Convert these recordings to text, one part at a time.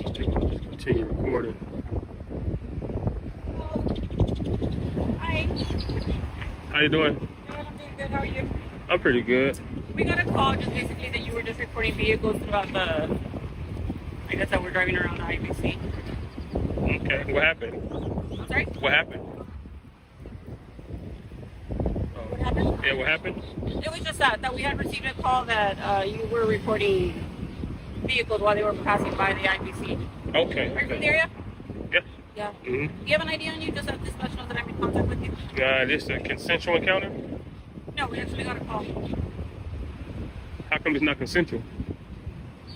Continue recording. Hi. How you doing? Good, I'm doing good. How are you? I'm pretty good. We got a call just basically that you were just reporting vehicles throughout the, I guess that we're driving around the IBC. Okay, what happened? I'm sorry? What happened? What happened? Yeah, what happened? It was just that we had received a call that you were reporting vehicles while they were passing by the IBC. Okay. Are you from the area? Yes. Yeah. Mm-hmm. Do you have an ID on you just that dispatch knows that I'm in contact with you? This is a consensual encounter? No, we actually got a call. How come it's not consensual?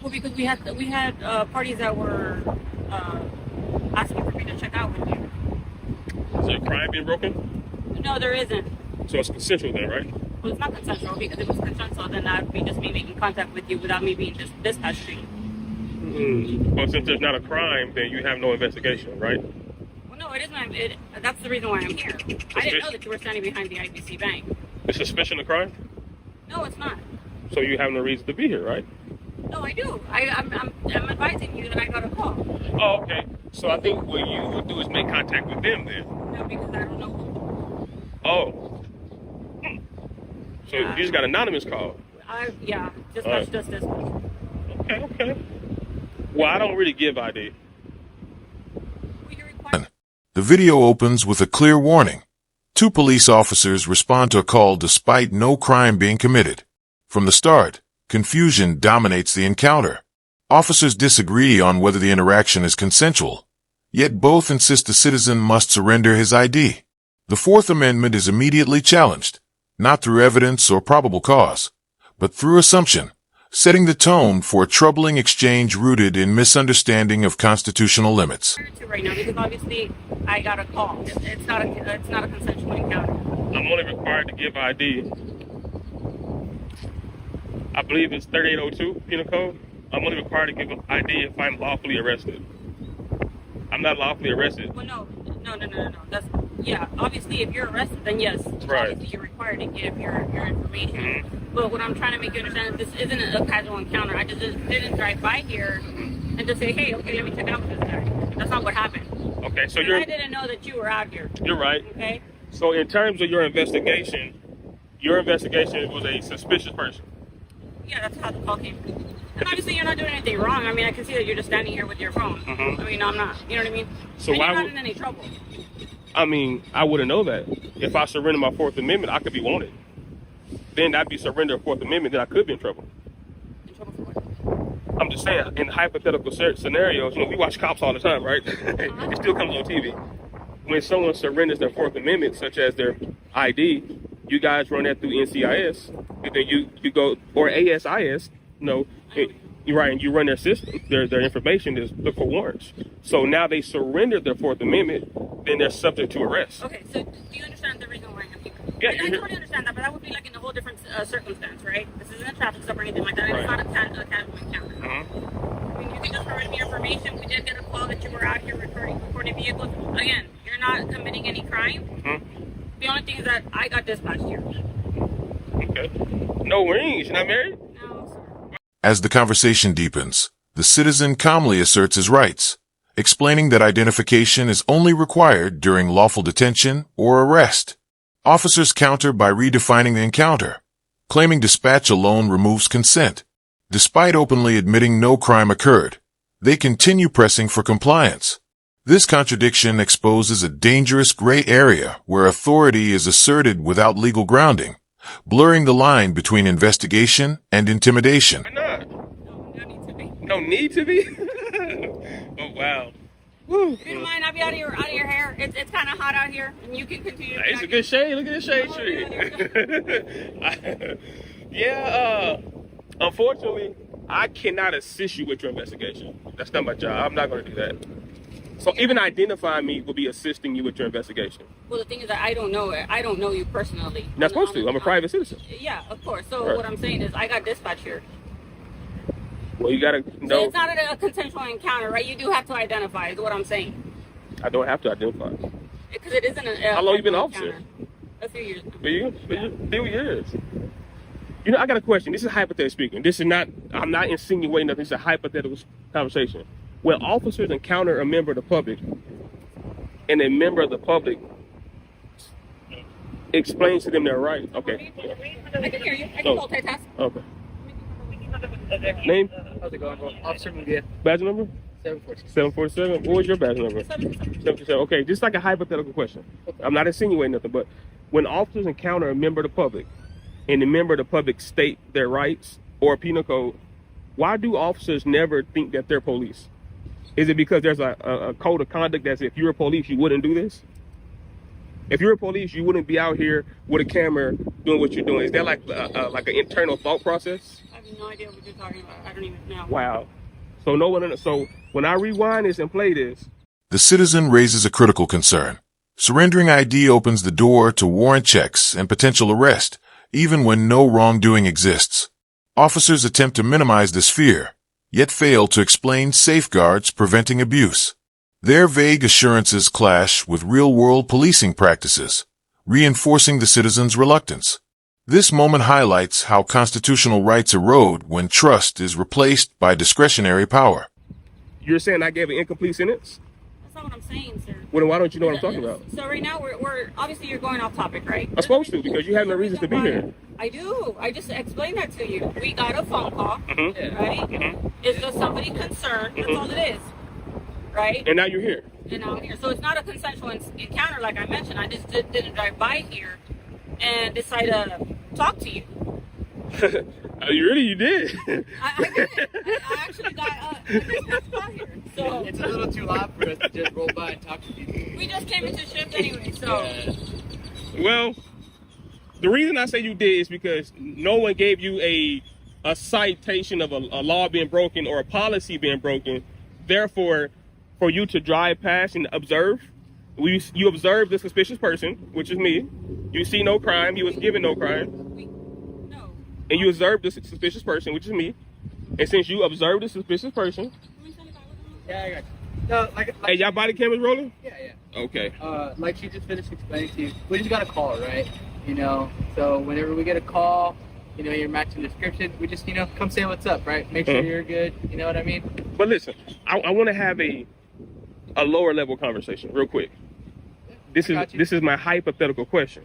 Well, because we had parties that were asking for me to check out with you. Is there a crime being broken? No, there isn't. So it's consensual then, right? Well, it's not consensual because if it was consensual, then that would be just me making contact with you without me being dispatched to you. Well, since there's not a crime, then you have no investigation, right? Well, no, it isn't. That's the reason why I'm here. I didn't know that you were standing behind the IBC bank. The suspicion of crime? No, it's not. So you have no reason to be here, right? No, I do. I'm advising you that I got a call. Oh, okay. So I think what you would do is make contact with them then. No, because I don't know. Oh. So Yeah. you just got an anonymous call. Yeah, just All that's right. just this one. Okay. Well, I don't really give ID. Well, you're required. The video opens with a clear warning. Two police officers respond to a call despite no crime being committed. From the start, confusion dominates the encounter. Officers disagree on whether the interaction is consensual, yet both insist the citizen must surrender his ID. The Fourth Amendment is immediately challenged, not through evidence or probable cause, but through assumption, setting the tone for a troubling exchange rooted in misunderstanding of constitutional limits. To right now because obviously I got a call. It's not a consensual encounter. I'm only required to give ID. I believe it's 3802 Penal Code. I'm only required to give ID if I'm lawfully arrested. I'm not lawfully arrested. Well, no. That's obviously, if you're arrested, then yes, Right. obviously you're required to give your information. Mm-hmm. But what I'm trying to make you understand is this isn't a casual encounter. I just didn't drive by here and just say, hey, okay, let me check out with this guy. That's not what happened. Okay, so I didn't know that you were out here. you're right. Okay. So in terms of your investigation was a suspicious person. Yeah, that's how the call came. And obviously, you're not doing anything wrong. I mean, I can see that you're just standing here with your phone. Mm-hmm. I mean, no, I'm not. You know what I mean? So and why you're not would- in any trouble. I mean, I wouldn't know that. If I surrender my Fourth Amendment, I could be wanted. Then I'd be surrender of Fourth Amendment, then I could be in trouble. In trouble for what? I'm just saying, in hypothetical scenarios, we watch cops all the time, right? It still comes on TV. When someone surrenders their Fourth Amendment, such as their ID, you guys run that through NCIS, and then you go, or ASIS, you're right, and you run their system, their information is look for warrants. So now they surrendered their Fourth Amendment, then they're subject to arrest. Okay, so do you understand the reason why I'm here? Yeah, I you're here. totally understand that, but that would be like in a whole different circumstance, right? This isn't a traffic stop or anything like that. Right. It's not a casual encounter. Mhm. I mean, you can just provide me information. We did get a call that you were out here reporting vehicles. Again, you're not committing any crime. Mhm. The only thing is that I got dispatched here. Okay. No rings. You're not married? No, sir. As the conversation deepens, the citizen calmly asserts his rights, explaining that identification is only required during lawful detention or arrest. Officers counter by redefining the encounter, claiming dispatch alone removes consent. Despite openly admitting no crime occurred, they continue pressing for compliance. This contradiction exposes a dangerous gray area where authority is asserted without legal grounding, blurring the line between investigation and intimidation. Why not? No need to be. No need to be? Oh, wow. Woo. If you don't mind, I'll be out of your hair. It's kind of hot out here, and you can continue. to It's a drive. good shade. Look at this shade tree. Yeah, unfortunately, I cannot assist you with your investigation. That's not my job. I'm not going to do that. So even identifying me will be assisting you with your investigation. Well, the thing is that I don't know you personally. You're not supposed to. I'm a private citizen. Yeah, of course. So Right. what I'm saying is I got dispatched here. Well, you got to So know. it's not a consensual encounter, right? You do have to identify, is what I'm saying. I don't have to identify. Because it isn't a How long you been an consensual officer? encounter. A few years. Few years. I got a question. This is hypothetical speaking. I'm not insinuating nothing. This is a hypothetical conversation. when officers encounter a member of the public, and a member of the public explains to them their right. Okay. I can hear you. I can Oh. multitask. Okay. Name? How's it going? Officer Mugia, Badge number? 746. 747. What was your badge number? 747. Okay, just like a hypothetical question. I'm not insinuating nothing, but when officers encounter a member of the public, and the member of the public state their rights or penal code, why do officers never think that they're police? Is it because there's a code of conduct that says if you're a police, you wouldn't do this? If you're a police, you wouldn't be out here with a camera doing what you're doing. Is that like an internal thought process? I have no idea what you're talking about. I don't even know. Wow. So no one. So when I rewind this and play this, The citizen raises a critical concern. Surrendering ID opens the door to warrant checks and potential arrest, even when no wrongdoing exists. Officers attempt to minimize this fear, yet fail to explain safeguards preventing abuse. Their vague assurances clash with real-world policing practices, reinforcing the citizen's reluctance. This moment highlights how constitutional rights erode when trust is replaced by discretionary power. you're saying I gave an incomplete sentence? That's not what I'm saying, sir. Well, then why don't you know what I'm talking about? So right now we're obviously you're going off topic, right? I'm supposed to, because you have no reason to be here. I do. I just explained that to you. We got a phone call, Mhm. right? Mhm. Is just somebody concerned? That's all it is, right? And now you're here. And I'm here. So it's not a consensual encounter, like I mentioned. I just didn't drive by here and decide to talk to you. You did. I didn't. I actually got a car here. So It's a little too loud for us to just roll by and talk to people. we just came into shift anyway. So Well, the reason I say you did is because no one gave you a citation of a law being broken or a policy being broken. Therefore, for you to drive past and observe, you observe the suspicious person, which is me. You see no crime. You was given no crime. no. And you observe the suspicious person, which is me. And since you observed the suspicious person, Yeah, I got you. No, like hey, y'all body cameras rolling? yeah. Okay. Like she just finished explaining to you, we just got a call, right? You know, so whenever we get a call, you know, you're matching description, we just, you know, come say what's up, right? Make sure you're good. You know what I mean? But listen, I want to have a lower level conversation real quick. This I got you. is my hypothetical question.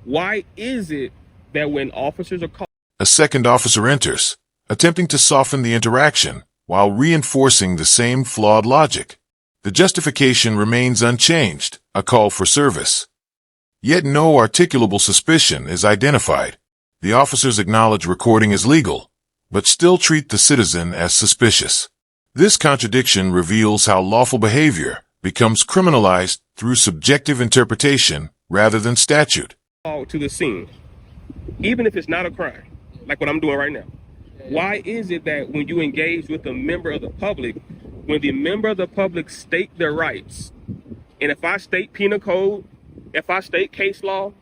Why is it that when officers are called, A second officer enters, attempting to soften the interaction while reinforcing the same flawed logic? The justification remains unchanged, a call for service. Yet no articulable suspicion is identified. The officers acknowledge recording is legal, but still treat the citizen as suspicious. This contradiction reveals how lawful behavior becomes criminalized through subjective interpretation rather than statute. to the scene, even if it's not a crime, like what I'm doing right now, why is it that when you engage with a member of the public, when the member of the public state their rights, and if I state penal code, if I state case law,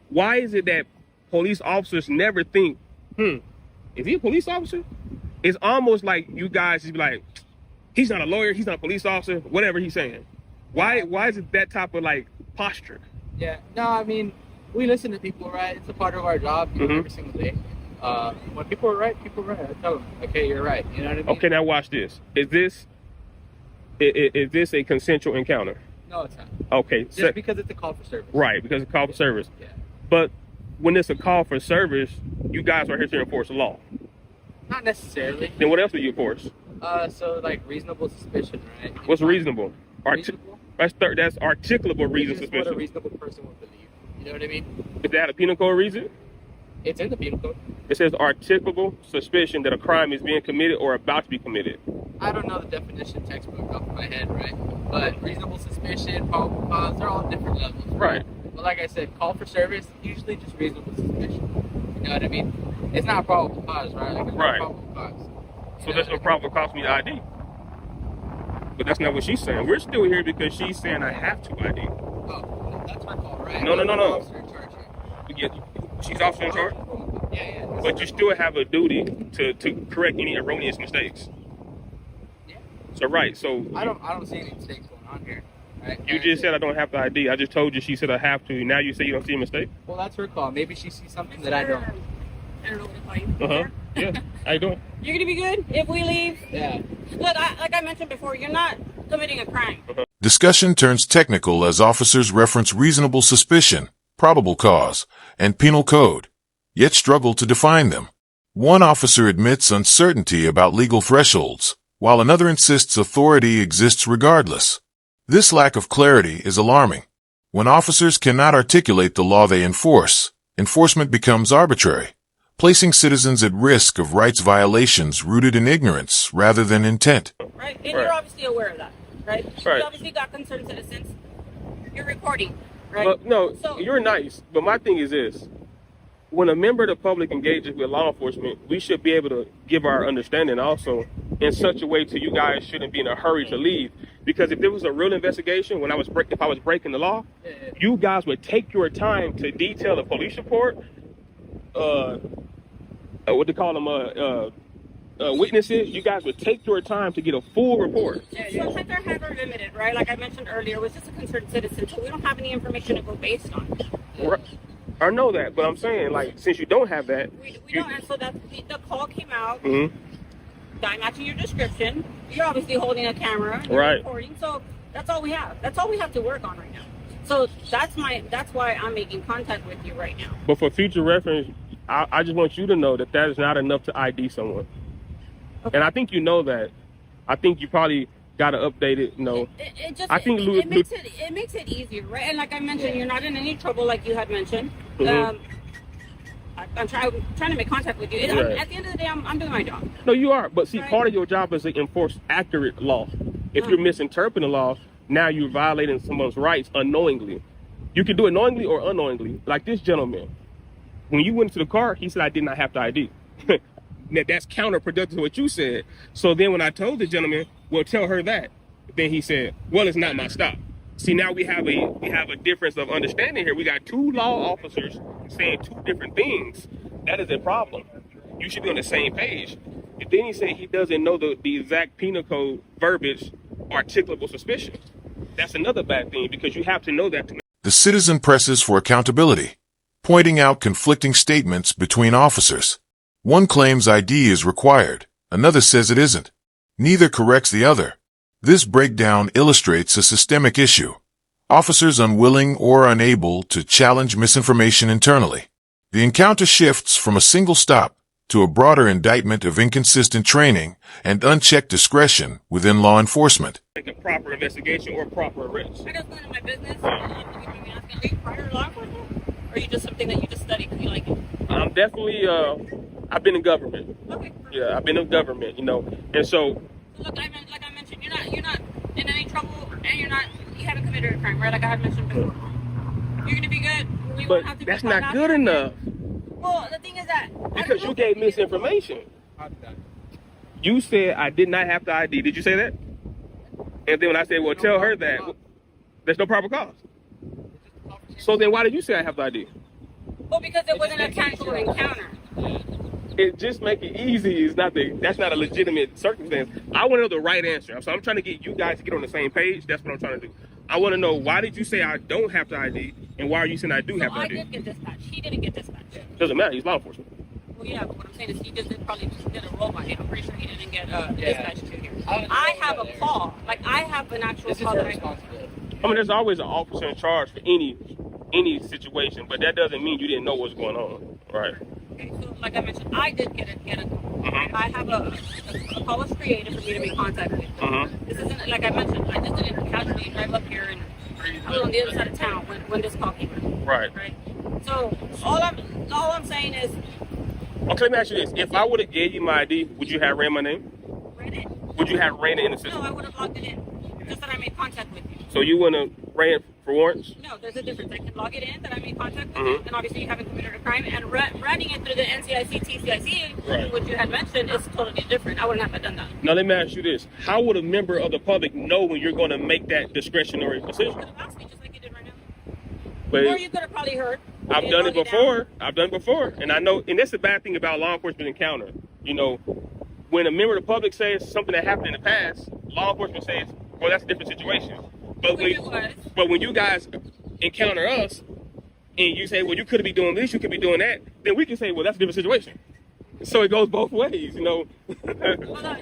why is it that police officers never think, is he a police officer? It's almost like you guys just be like, he's not a lawyer, he's not a police officer, whatever he's saying. Why is it that type of like posture? Yeah. No, I mean, we listen to people, right? It's a part of our job, you know, every single day. When people are right, I tell them, okay, you're right. You know what I mean? Okay, now watch this. Is this a consensual encounter? No, it's not. Okay, Just because it's a call for service. right, because it's a call for service. Yeah. But when it's a call for service, you guys are here to enforce the law. Not necessarily. Then what else do you enforce? So like reasonable suspicion, right? What's reasonable? Reasonable? That's articulable reason It's just what a suspicion. reasonable person would believe. You know what I mean? Is that a penal code reason? It's in the penal code. It says articulable suspicion that a crime is being committed or about to be committed. I don't know the definition textbook off my head, right? But reasonable suspicion, probable cause, they're all different levels. Right. But like I said, call for service, usually just reasonable suspicion. You know what I mean? It's not probable cause, right? Like, it's Right. not probable cause. So there's no probable cause for me to ID. But that's not what she's saying. We're still here because she's saying I have to ID. Oh, that's my call, right? No. Officer in charge here. She's officer in charge, Yeah. but you still have a duty to correct any erroneous mistakes. Yeah. So right, so I don't see any mistakes going on here. Right? you just said I don't have to ID. I just told you she said I have to. Now you say you don't see a mistake. Well, that's her call. Maybe she sees something that I don't. I don't know what to call you. Uh-huh. Yeah. How you doing? You're gonna be good if we leave. Yeah. Look, like I mentioned before, you're not committing a crime. Discussion turns technical as officers reference reasonable suspicion, probable cause, and penal code, yet struggle to define them. One officer admits uncertainty about legal thresholds, while another insists authority exists regardless. This lack of clarity is alarming. When officers cannot articulate the law they enforce, enforcement becomes arbitrary, placing citizens at risk of rights violations rooted in ignorance rather than intent. Right? And you're obviously aware of that, right? Right. You obviously got concerned citizens. You're recording, right? But no, So- you're nice. But my thing is this. When a member of the public engages with law enforcement, we should be able to give our understanding also in such a way to you guys shouldn't be in a hurry to leave. Because if there was a real investigation, if I was breaking the law, you guys would take your time to detail a police report, what they call them, witnesses. You guys would take your time to get a full report. Sometimes our hands are limited, right? Like I mentioned earlier, it was just a concerned citizen, so we don't have any information to go based on. Right. I know that, but I'm saying, like, since you don't have that, We don't, and so that's the call came out. Mhm. I'm matching your description. You're obviously holding a camera, you're Right. recording, so that's all we have. That's all we have to work on right now. So that's why I'm making contact with you right now. But for future reference, I just want you to know that that is not enough to ID someone. Okay. And I think you know that. I think you probably got to update it, you know. It just I think it makes it easier, right? And like I mentioned, you're not in any trouble, like you had mentioned. Mhm. I'm trying to make contact with you. Right. At the end of the day, I'm doing my job. No, you are. But see, Right. part of your job is to enforce accurate law. If you're misinterpreting the law, now you're violating someone's rights unknowingly. You can do it knowingly or unknowingly. Like this gentleman. When you went to the car, he said, I did not have to ID. Now, that's counterproductive to what you said. So then when I told the gentleman, well, tell her that, then he said, well, it's not my stop. See, now we have a difference of understanding here. We got two law officers saying two different things. That is a problem. You should be on the same page. And then he said he doesn't know the exact penal code verbiage, articulable suspicion. That's another bad thing because you have to know that. The citizen presses for accountability, pointing out conflicting statements between officers. One claims ID is required, another says it isn't. Neither corrects the other. This breakdown illustrates a systemic issue. Officers unwilling or unable to challenge misinformation internally. The encounter shifts from a single stop to a broader indictment of inconsistent training and unchecked discretion within law enforcement. Make a proper investigation or proper arrest. I just go into my business. Are you prior to law enforcement? Or are you just something that you just study because you like it? I'm definitely, I've been in government. Okay. Yeah, I've been in government, you know. And so, Look, like I mentioned, you're not in any trouble, and you haven't committed a crime, right? Like I had mentioned before. You're gonna be good. We but won't have to that's be not good enough Well, the thing is that because you gave misinformation. You said I did not have to ID. Did you say that? And then when I said, well, tell her that, there's no proper cause. So then why did you say I have to ID? Well, because it wasn't a casual encounter. It just make it easy is not that's not a legitimate circumstance. I want to know the right answer. So I'm trying to get you guys to get on the same page. That's what I'm trying to do. I want to know why did you say I don't have to ID and why are you saying I do have to I ID? did get dispatched. He didn't get dispatched. Doesn't matter. He's law enforcement. Well, yeah, but what I'm saying is he probably just did a roll by it. I'm pretty sure he didn't get Yeah. dispatched to here. I have a call. Like I have an actual This is call her that I responsibility. I mean, there's always an officer in charge for any situation, but that doesn't mean you didn't know what's going on, right? Okay, so like I mentioned, I did get a call. Mhm. I have a call was created for me to make contact with. Mhm. This isn't like I mentioned. I just didn't casually drive up here and I was on the other side of town when this call came in. Right. Right. So all I'm saying is, Okay, let me ask you this: if I would have gave you my ID, would you have ran my name? read it. Would you have ran it in the No, system? I would have logged it in. Just that I made contact with you. So you wouldn't have ran for warrants? No, there's a difference. I can log it in that I made contact with Mhm. you, and obviously you haven't committed a crime. And running it through the NCIC, TCIC, Right. which you had mentioned, is totally different. I wouldn't have done that. Now let me ask you this: how would a member of the public know when you're going to make that discretionary You decision? could have asked me just like you did right now. But Or you could have probably heard. I've and done it wrote before. I've done it before, and I know. And that's the bad thing about law enforcement encounter. You know, when a member of the public says something that happened in the past, law enforcement says, "Well, that's a different situation." But Which it was. when you guys encounter us, and you say, "Well, you could be doing this, you could be doing that," then we can say, "Well, that's a different situation." So it goes both ways, you know. Well,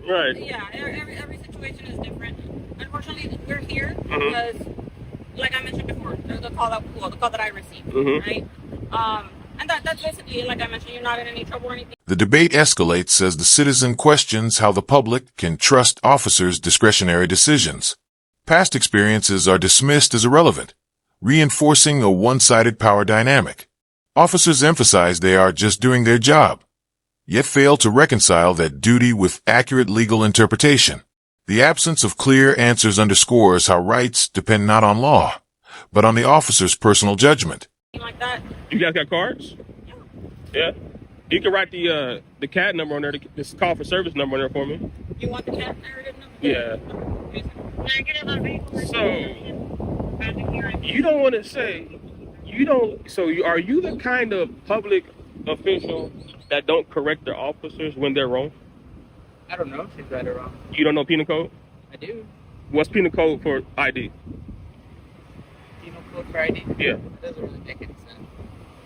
Right. yeah, every situation is different. Unfortunately, we're here Mhm. because, like I mentioned before, the call that I received, Mhm. right? And that's basically, like I mentioned, you're not in any trouble or anything. The debate escalates as the citizen questions how the public can trust officers' discretionary decisions. Past experiences are dismissed as irrelevant, reinforcing a one-sided power dynamic. Officers emphasize they are just doing their job, yet fail to reconcile that duty with accurate legal interpretation. The absence of clear answers underscores how rights depend not on law, but on the officer's personal judgment. Like that. You guys got cards? Yeah. Yeah. You can write the CAD number on there, this call for service number on there for me. You want the cat narrative number? Yeah. So you don't want to say are you the kind of public official that don't correct their officers when they're wrong? I don't know if she's right or wrong. You don't know penal code? I do. What's penal code for ID? Penal code for ID? Yeah. That doesn't really make any sense.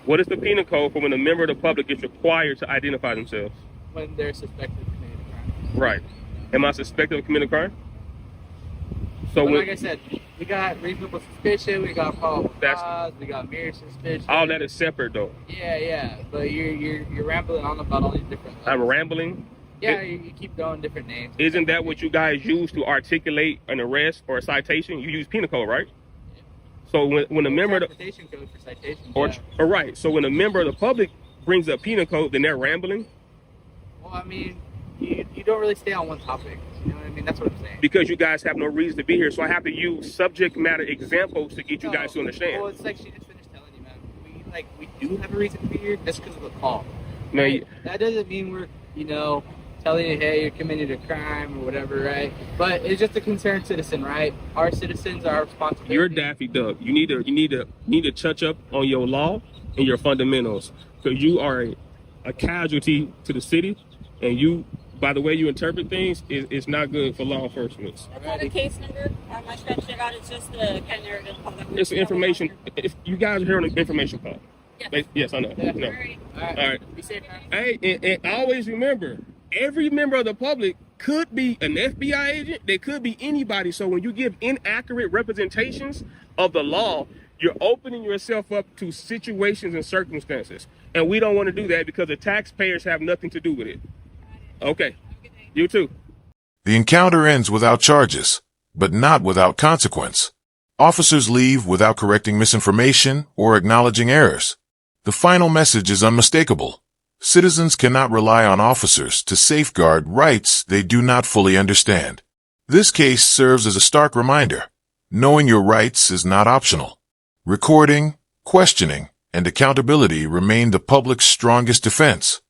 What is the penal code for when a member of the public is required to identify themselves? When they're suspected of committing a crime. Right. Am I suspected of committing a crime? So But when, like I said, we got reasonable suspicion, we got probable That's- cause, we got mere suspicion. all that is separate though. Yeah, but you're rambling on about all these different I'm levels. rambling. Yeah, you keep throwing different names. Isn't that what you guys use to articulate an arrest or a citation? You use penal code, right? So when a member of the, Transportation code for citations. or Yeah. right, so when a member of the public brings up penal code, then they're rambling Well, I mean, you don't really stay on one topic. You know what I mean? That's what I'm saying. because you guys have no reason to be here. So I have to use subject matter examples to get you guys to understand. Well, it's like she just finished telling you, man. We do have a reason to be here just because of the call. Man, Right? That doesn't mean we're telling you, hey, you're committing a crime or whatever, right? But it's just a concerned citizen, right? Our citizens are responsible. you're Daffy Duck. You need to touch up on your law and your fundamentals because you are a casualty to the city, and you, by the way you interpret things, it's not good for law enforcement. That's not a case number. I tried to check out. It's just the cat narrative call that we It's information. If you guys are here on an information call. Yes. Yes, I know. Yeah. No. Alrighty. All right. All right. Be safe, man. Hey, and always remember, every member of the public could be an FBI agent. They could be anybody. So when you give inaccurate representations of the law, you're opening yourself up to situations and circumstances. And we don't want to do that because the taxpayers have nothing to do with it. Okay. You too. The encounter ends without charges, but not without consequence. Officers leave without correcting misinformation or acknowledging errors. The final message is unmistakable. Citizens cannot rely on officers to safeguard rights they do not fully understand. This case serves as a stark reminder. Knowing your rights is not optional. Recording, questioning, and accountability remain the public's strongest defense.